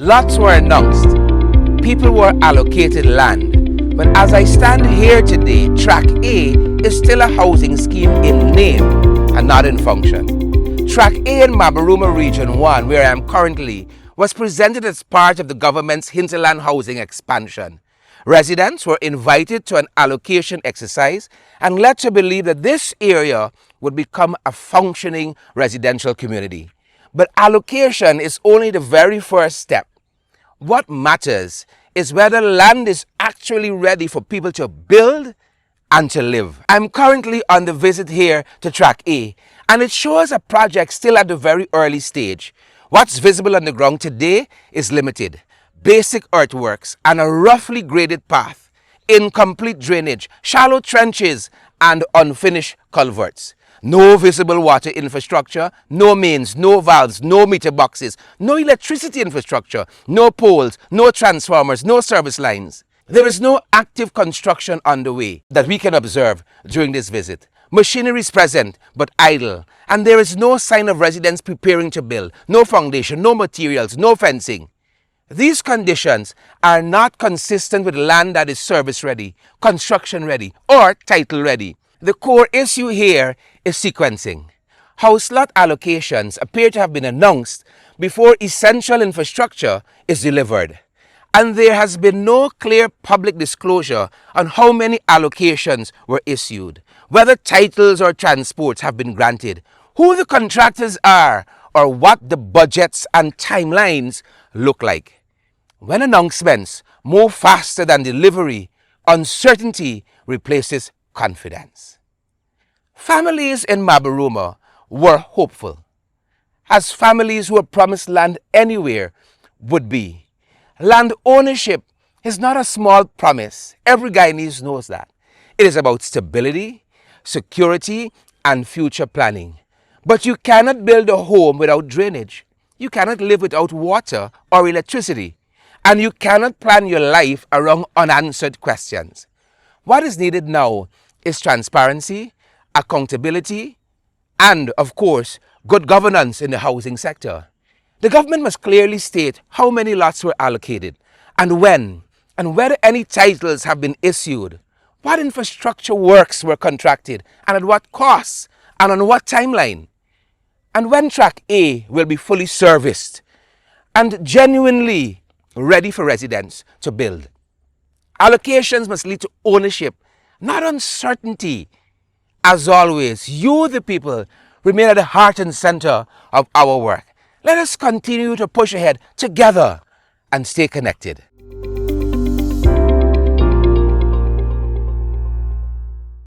Lots were announced, people were allocated land, but as I stand here today, Tract A is still a housing scheme in name and not in function. Tract A in Mabaruma Region 1, where I am currently, was presented as part of the government's hinterland housing expansion. Residents were invited to an allocation exercise and led to believe that this area would become a functioning residential community. But allocation is only the very first step. What matters is whether land is actually ready for people to build and to live. I'm currently on the visit here to Tract A, and it shows a project still at the very early stage. What's visible on the ground today is limited. Basic earthworks and a roughly graded path, incomplete drainage, shallow trenches, and unfinished culverts. No visible water infrastructure, no mains, no valves, no meter boxes, no electricity infrastructure, no poles, no transformers, no service lines. There is no active construction underway that we can observe during this visit. Machinery is present but idle, and there is no sign of residents preparing to build, no foundation, no materials, no fencing. These conditions are not consistent with land that is service ready, construction ready, or title ready. The core issue here is sequencing. House lot allocations appear to have been announced before essential infrastructure is delivered. And there has been no clear public disclosure on how many allocations were issued, whether titles or transports have been granted, who the contractors are, or what the budgets and timelines look like. When announcements move faster than delivery, uncertainty replaces confidence. Families in Mabaruma were hopeful, as families who were promised land anywhere would be. Land ownership is not a small promise. Every Guyanese knows that. It is about stability, security, and future planning. But you cannot build a home without drainage. You cannot live without water or electricity. And you cannot plan your life around unanswered questions. What is needed now is transparency, accountability, and, of course, good governance in the housing sector. The government must clearly state how many lots were allocated, and when, and whether any titles have been issued, what infrastructure works were contracted, and at what costs, and on what timeline, and when Tract A will be fully serviced and genuinely ready for residents to build. Allocations must lead to ownership, not uncertainty. As always, you, the people, remain at the heart and center of our work. Let us continue to push ahead together and stay connected.